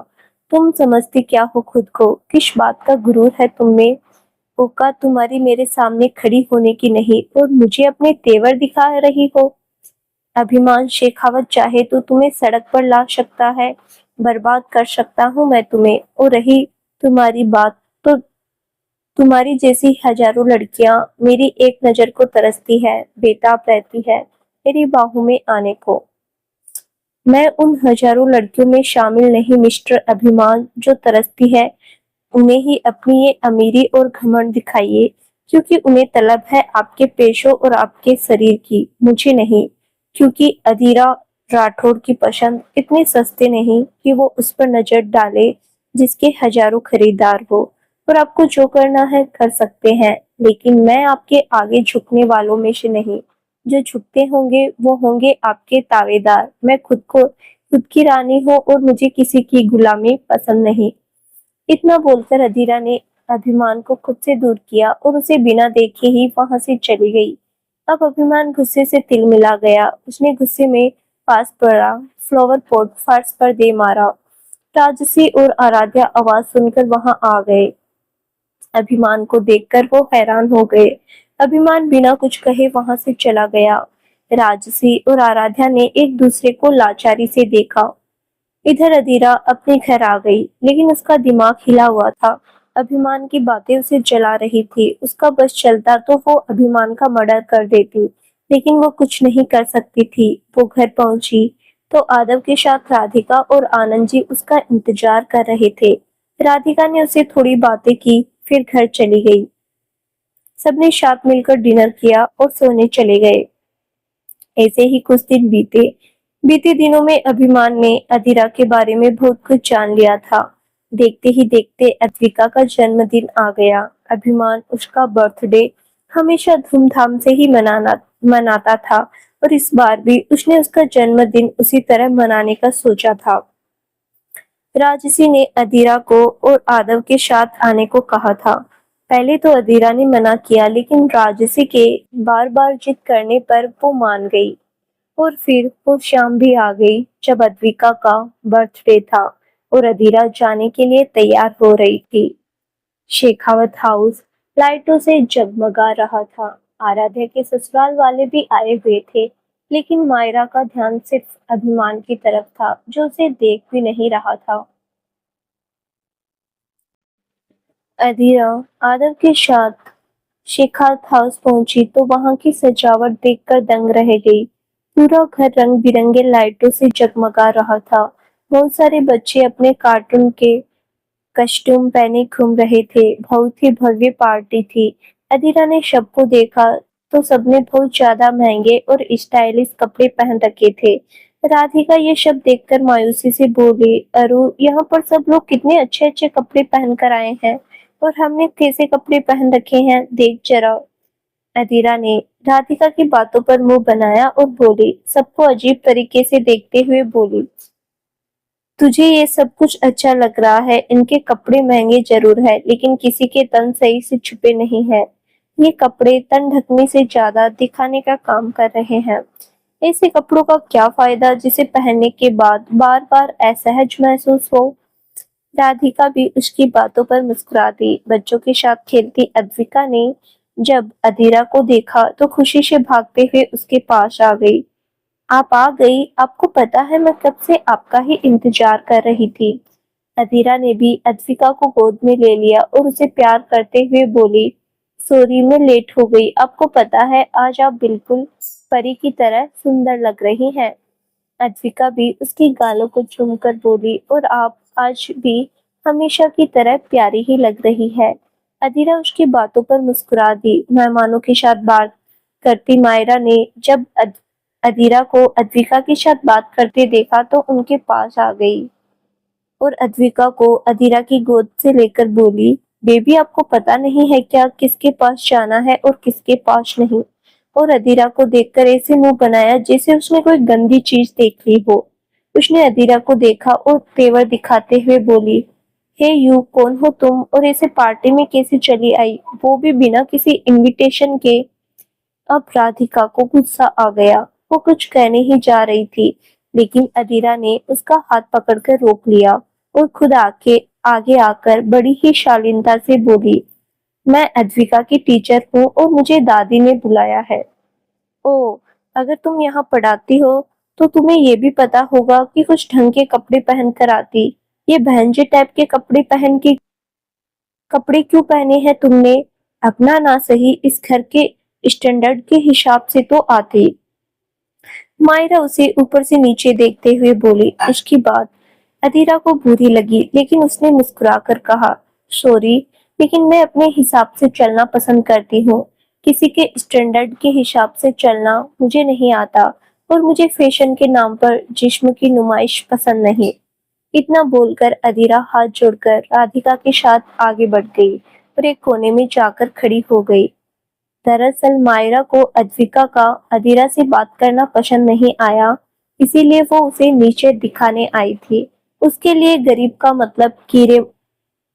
S1: तुम समझती क्या हो खुद को? किस बात का गुरूर है तुम में? औकात तुम्हारी मेरे सामने खड़ी होने की नहीं और मुझे अपने तेवर दिखा रही हो। अभिमान शेखावत चाहे तो तुम्हें सड़क पर ला सकता है, बर्बाद कर सकता हूँ मैं तुम्हें। और रही तुम्हारी बात, तो तुम्हारी जैसी हजारों लड़कियां मेरी एक नजर को तरसती है, बेताब रहती है मेरी बाहों में आने को। मैं उन हजारों लड़कियों में शामिल नहीं मिस्टर अभिमान जो तरसती है। उन्हें ही अपनी ये अमीरी और घमंड दिखाइए, क्योंकि उन्हें तलब है आपके पेशों और आपके शरीर की, मुझे नहीं। क्योंकि अधीरा राठौड़ की पसंद इतने सस्ते नहीं कि वो उस पर नजर डाले जिसके हजारों खरीदार हो। और आपको जो करना है कर सकते हैं, लेकिन मैं आपके आगे झुकने वालों में से नहीं। जो झुकते होंगे वो होंगे आपके तावेदार। मैं खुद की रानी हूँ और मुझे किसी की गुलामी पसंद नहीं। इतना बोलकर अधीरा ने अभिमान को खुद से दूर किया और उसे बिना देखे ही वहां से चली गई। अब अभिमान गुस्से से तिलमिला गया। उसने गुस्से में पास पड़ा फ्लावर पॉट फर्श पर दे मारा। राजसी और आराध्या आवाज सुनकर वहां आ गए। अभिमान को देखकर वो हैरान हो गए। अभिमान बिना कुछ कहे वहां से चला गया। राजसी और आराध्या ने एक दूसरे को लाचारी से देखा। इधर अदीरा अपने घर आ गई, लेकिन उसका दिमाग हिला हुआ था। अभिमान की बातें उसे जला रही थी। उसका बस चलता तो वो अभिमान का मर्डर कर देती, लेकिन वो कुछ नहीं कर सकती थी। वो घर पहुंची तो आदव के साथ राधिका और आनंद जी उसका इंतजार कर रहे थे। राधिका ने उसे थोड़ी बातें की, फिर घर चली गई। सबने साथ मिलकर डिनर किया और सोने चले गए। ऐसे ही कुछ दिन बीते। बीते दिनों में अभिमान ने अधीरा के बारे में बहुत कुछ जान लिया था। देखते ही देखते अद्विका का जन्मदिन आ गया। अभिमान उसका बर्थडे हमेशा धूमधाम से ही मनाता था, और इस बार भी उसने उसका जन्मदिन उसी तरह मनाने का सोचा था। राजसी ने अधीरा को और आदव के साथ आने को कहा था। पहले तो अधीरा ने मना किया, लेकिन राजसी के बार बार जिद करने पर वो मान गई। और फिर वो शाम भी आ गई जब अद्विका का बर्थडे था और अधीरा जाने के लिए तैयार हो रही थी। शेखावत हाउस लाइटों से जगमगा रहा था। आराध्या के ससुराल वाले भी आए हुए थे, लेकिन मायरा का ध्यान सिर्फ अभिमान की तरफ था, जो उसे देख भी नहीं रहा था। अधीरा आदव के साथ शेखावत हाउस पहुंची तो वहां की सजावट देखकर दंग रह गई। पूरा घर रंग बिरंगे लाइटों से जगमगा रहा था। बहुत सारे बच्चे अपने कस्टूम पहने घूम रहे थे। बहुत ही भव्य पार्टी थी। अदीरा ने सबको देखा तो सबने बहुत ज्यादा महंगे और स्टाइलिश कपड़े पहन रखे थे। राधिका ये सब देखकर मायूसी से बोली, अरु यहाँ पर सब लोग कितने अच्छे अच्छे कपड़े पहन कर आए हैं और हमने कैसे कपड़े पहन रखे हैं, देख जरा। अदीरा ने राधिका की बातों पर मुंह बनाया और बोली, सबको अजीब तरीके से देखते हुए बोली, तुझे ये सब कुछ अच्छा लग रहा है। इनके कपड़े महंगे जरूर है लेकिन किसी के तन सही से छुपे नहीं है। ये कपड़े तन ढकने से ज्यादा दिखाने का काम कर रहे हैं। ऐसे कपड़ों का क्या फायदा जिसे पहनने के बाद बार बार असहज महसूस हो। राधिका भी उसकी बातों पर मुस्कुरा दी। बच्चों के साथ खेलती अद्विका ने जब अधीरा को देखा तो खुशी से भागते हुए उसके पास आ गई। आप आ गई, आपको पता है मैं कब से आपका ही इंतजार कर रही थी। अधीरा ने भी अद्विका को गोद में ले लिया और उसे प्यार करते हुए बोली, सॉरी मैं लेट हो गई। आपको पता है आज आप बिल्कुल परी की तरह सुंदर लग रही हैं। अद्विका भी उसकी गालों को चूमकर बोली, और आप आज भी हमेशा की तरह प्यारी ही लग रही है। अधीरा उसकी बातों पर मुस्कुरा दी। मेहमानों के साथ बात करती मायरा ने जब अधीरा को अद्विका के साथ बात करते देखा तो उनके पास आ गई और अद्विका को अधीरा की गोद से लेकर बोली, बेबी आपको पता नहीं है क्या किसके पास जाना है और किसके पास नहीं। और अधीरा को देखकर ऐसे मुंह बनाया जैसे उसने कोई गंदी चीज देख ली हो। उसने अधीरा को देखा और तेवर दिखाते हुए बोली, हे यू कौन हो तुम और ऐसे पार्टी में कैसे चली आई, वो भी बिना किसी इनविटेशन के। अब राधिका को गुस्सा आ गया। वो कुछ कहने ही जा रही थी लेकिन अधीरा ने उसका हाथ पकड़कर रोक लिया और खुद आगे आकर बड़ी ही शालीनता से बोली, मैं अद्विका की टीचर हूँ और मुझे दादी ने बुलाया है। ओ, अगर तुम यहाँ पढ़ाती हो तो तुम्हें ये भी पता होगा कि कुछ ढंग के कपड़े पहन कर आती। ये बहनजे टाइप के कपड़े क्यों पहने हैं तुमने। अपना ना सही इस घर के स्टैंडर्ड के हिसाब से तो आती। मायरा उसे ऊपर से नीचे देखते हुए बोली। उसकी बात अधीरा को बुरी लगी लेकिन उसने मुस्कुराकर कहा, सॉरी लेकिन मैं अपने हिसाब से चलना पसंद करती हूँ। किसी के स्टैंडर्ड के हिसाब से चलना मुझे नहीं आता और मुझे फैशन के नाम पर जिस्म की नुमाइश पसंद नहीं। इतना बोलकर अधीरा हाथ जोड़कर राधिका के साथ आगे बढ़ गई और एक कोने में जाकर खड़ी हो गई। दरअसल मायरा को अद्विका का अधीरा से बात करना पसंद नहीं आया, इसीलिए वो उसे नीचे दिखाने आई थी। उसके लिए गरीब का मतलब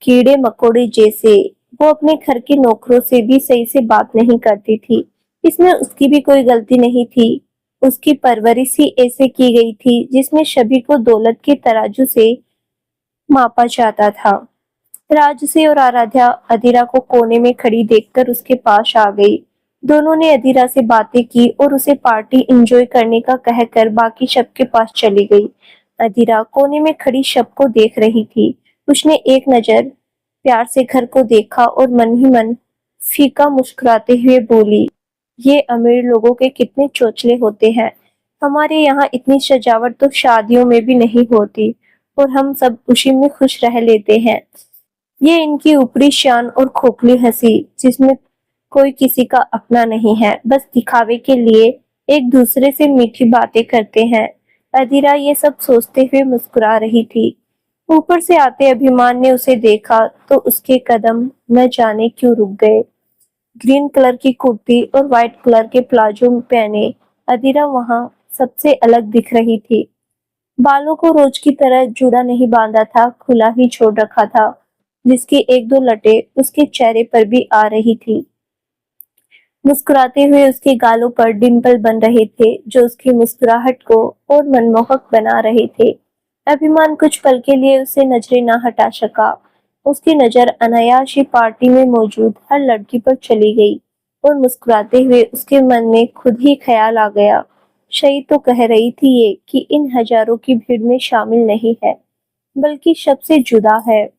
S1: कीड़े मकोड़े जैसे। वो अपने घर के नौकरों से भी सही से बात नहीं करती थी। इसमें उसकी भी कोई गलती नहीं थी। उसकी परवरिश ही ऐसे की गई थी जिसमें सभी को दौलत के तराजू से मापा जाता था। राजसी और आराध्या अधीरा को कोने में खड़ी देखकर उसके पास आ गई। दोनों ने अधीरा से बातें की और उसे पार्टी एंजॉय करने का कहकर बाकी सबके पास चली गई। अधीरा कोने में खड़ी सबको देख रही थी। उसने एक नजर प्यार से घर को देखा और मन ही मन फीका मुस्कुराते हुए बोली, ये अमीर लोगों के कितने चोचले होते हैं। हमारे यहाँ इतनी सजावट तो शादियों में भी नहीं होती और हम सब उसी में खुश रह लेते हैं। ये इनकी ऊपरी शान और खोखली हंसी जिसमें कोई किसी का अपना नहीं है, बस दिखावे के लिए एक दूसरे से मीठी बातें करते हैं। अधीरा ये सब सोचते हुए मुस्कुरा रही थी। ऊपर से आते अभिमान ने उसे देखा तो उसके कदम न जाने क्यों रुक गए। ग्रीन कलर की कुर्ती और व्हाइट कलर के प्लाजो पहने अधीरा वहां सबसे अलग दिख रही थी। बालों को रोज की तरह जुड़ा नहीं बांधा था, खुला ही छोड़ रखा था, जिसकी एक दो लटें उसके चेहरे पर भी आ रही थी। मुस्कुराते हुए उसके गालों पर डिंपल बन रहे थे जो उसकी मुस्कुराहट को और मनमोहक बना रहे थे। अभिमान कुछ पल के लिए उसे नजरें ना हटा सका। उसकी नजर अनायास ही पार्टी में मौजूद हर लड़की पर चली गई और मुस्कुराते हुए उसके मन में खुद ही ख्याल आ गया, शही तो कह रही थी ये कि इन हजारों की भीड़ में शामिल नहीं है बल्कि सबसे जुदा है।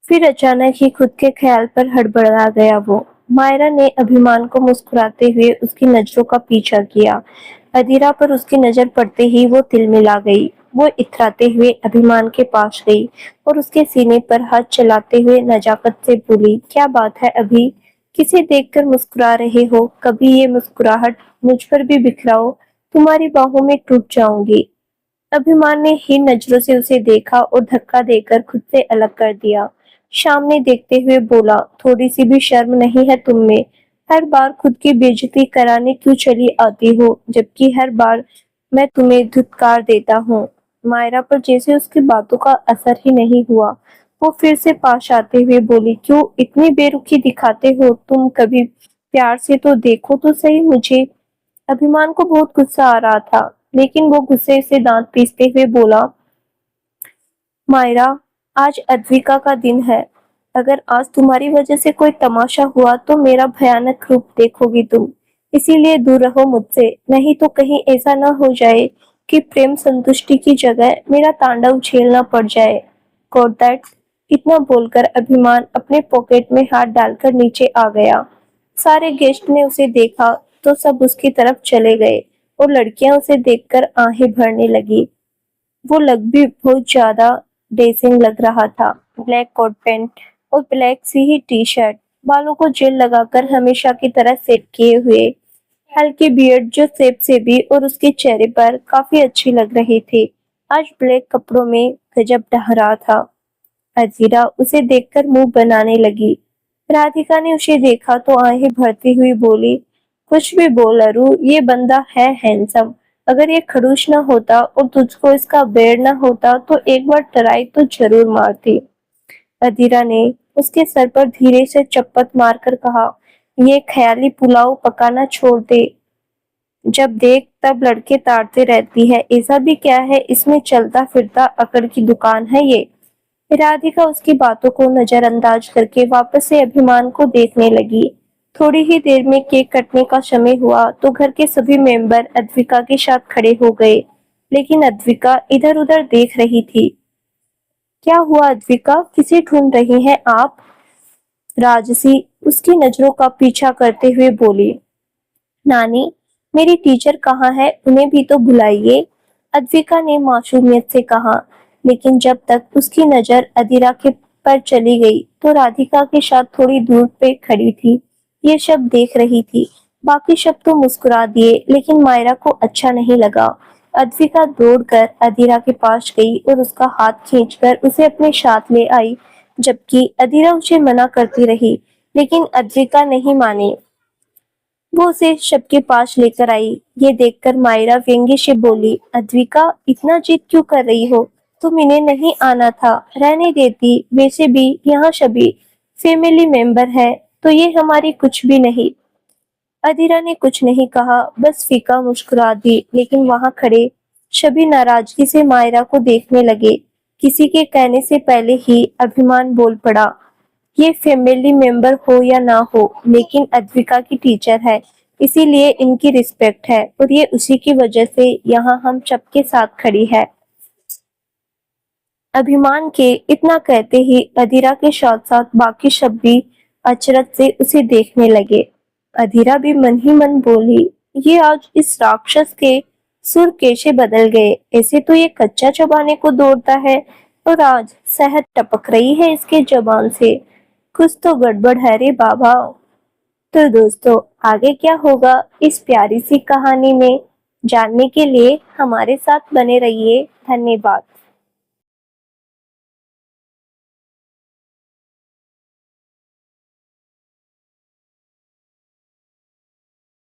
S1: फिर अचानक ही खुद के ख्याल पर हड़बड़ा गया वो। मायरा ने अभिमान को मुस्कुराते हुए उसकी नजरों का पीछा किया। अधीरा पर उसकी नजर पड़ते ही वो तिलमिला गई। वो इतराते हुए अभिमान के पास गई और उसके सीने पर हाथ चलाते हुए नजाकत से बोली, क्या बात है अभी? किसे देखकर मुस्कुरा रहे हो? कभी ये मुस्कुराहट मुझ पर भी बिखराओ, तुम्हारी बाहों में टूट जाऊंगी। अभिमान ने हीन नजरों से उसे देखा और धक्का देकर खुद से अलग कर दिया। सामने देखते हुए बोला, थोड़ी सी भी शर्म नहीं है तुम में? हर बार खुद की बेइज्जती कराने क्यों चली आती हो, जबकि हर बार मैं तुम्हें धुतकार देता हूँ। मायरा पर जैसे उसकी बातों का असर ही नहीं हुआ। वो फिर से पास आते हुए बोली, क्यों इतनी बेरुखी दिखाते हो तुम? कभी प्यार से तो देखो तो सही मुझे। अभिमान को बहुत गुस्सा आ रहा था, लेकिन वो गुस्से से दांत पीसते हुए बोला, मायरा, आज अद्विका का दिन है। अगर आज तुम्हारी वजह से कोई तमाशा हुआ तो मेरा भयानक रूप देखोगी तुम। इसीलिए दूर रहो मुझसे, नहीं तो कहीं ऐसा न हो जाए कि प्रेम संतुष्टि की जगह मेरा तांडव झेलना पड़ जाए। Got that? इतना बोलकर अभिमान अपने पॉकेट में हाथ डालकर नीचे आ गया। सारे गेस्ट ने उसे देखा तो सब उसकी तरफ चले गए और लड़कियां उसे देखकर आहें भरने लगी। वो लग भी बहुत ज्यादा डेसिंग लग रहा था। ब्लैक कोट पैंट और ब्लैक सी ही टी शर्ट, बालों को जेल लगाकर हमेशा की तरह सेट किए हुए, हल्की बियर्ड जो सेब से भी और उसके चेहरे पर काफी अच्छी लग रही थी। आज ब्लैक कपड़ों में गजब ढह रहा था। अजीरा उसे देखकर मुंह बनाने लगी। राधिका ने उसे देखा तो आहें भरती हुई बोली, कुछ भी बोल अरु, ये बंदा है हैंडसम। अगर ये खड़ूस न होता और तुझको इसका बैर न होता तो एक बार ट्राई तो जरूर मारती। अधीरा ने उसके सर पर धीरे से चप्पत मारकर कहा, ये ख्याली पुलाव पकाना छोड़ दे। जब देख तब लड़के ताड़ते रहती है, ऐसा भी क्या है इसमें? चलता फिरता अकड़ की दुकान है ये। राधिका उसकी बातों को नजरअंदाज करके वापस से अभिमान को देखने लगी। थोड़ी ही देर में केक कटने का समय हुआ तो घर के सभी मेंबर अद्विका के साथ खड़े हो गए, लेकिन अद्विका इधर उधर देख रही थी। क्या हुआ अद्विका, किसे ढूंढ रही हैं आप? राजसी उसकी नजरों का पीछा करते हुए बोली, नानी, मेरी टीचर कहाँ है? उन्हें भी तो बुलाइए। अद्विका ने मासूमियत से कहा, लेकिन जब तक उसकी नजर अधीरा के पर चली गई तो राधिका के साथ थोड़ी दूर पे खड़ी थी। ये सब देख रही थी। बाकी सब तो मुस्कुरा दिए, लेकिन मायरा को अच्छा नहीं लगा। अद्विका दौड़कर अधीरा के पास गई और उसका हाथ खींचकर उसे अपने साथ ले आई, जबकि अधीरा उसे मना करती रही, लेकिन अद्विका नहीं मानी। वो उसे शब के पास लेकर आई। ये देखकर मायरा व्यंग्य से बोली, अद्विका, इतना जिद क्यों कर रही हो? तुम इन्हें नहीं आना था, रहने देती। वैसे भी यहाँ सभी फैमिली मेंबर है, तो ये हमारी कुछ भी नहीं। अधीरा ने कुछ नहीं कहा, बस फीका मुस्कुरा दी, लेकिन वहां खड़े सभी नाराजगी से मायरा को देखने लगे। किसी के कहने से पहले ही अभिमान बोल पड़ा, ये फैमिली मेंबर हो या ना हो, लेकिन अद्विका की टीचर है, इसीलिए इनकी रिस्पेक्ट है और ये उसी की वजह से यहाँ हम सबके साथ खड़ी है। अभिमान के इतना कहते ही अधीरा के साथ साथ बाकी सब भी अचरज से उसे देखने लगे। अधीरा भी मन ही मन बोली, ये आज इस राक्षस के सुर कैसे बदल गए? ऐसे तो ये कच्चा चबाने को दौड़ता है और आज शहद टपक रही है इसके जबान से। कुछ तो गड़बड़ है रे बाबा। तो दोस्तों, आगे क्या होगा इस प्यारी सी कहानी में जानने के लिए हमारे साथ बने रहिए। धन्यवाद।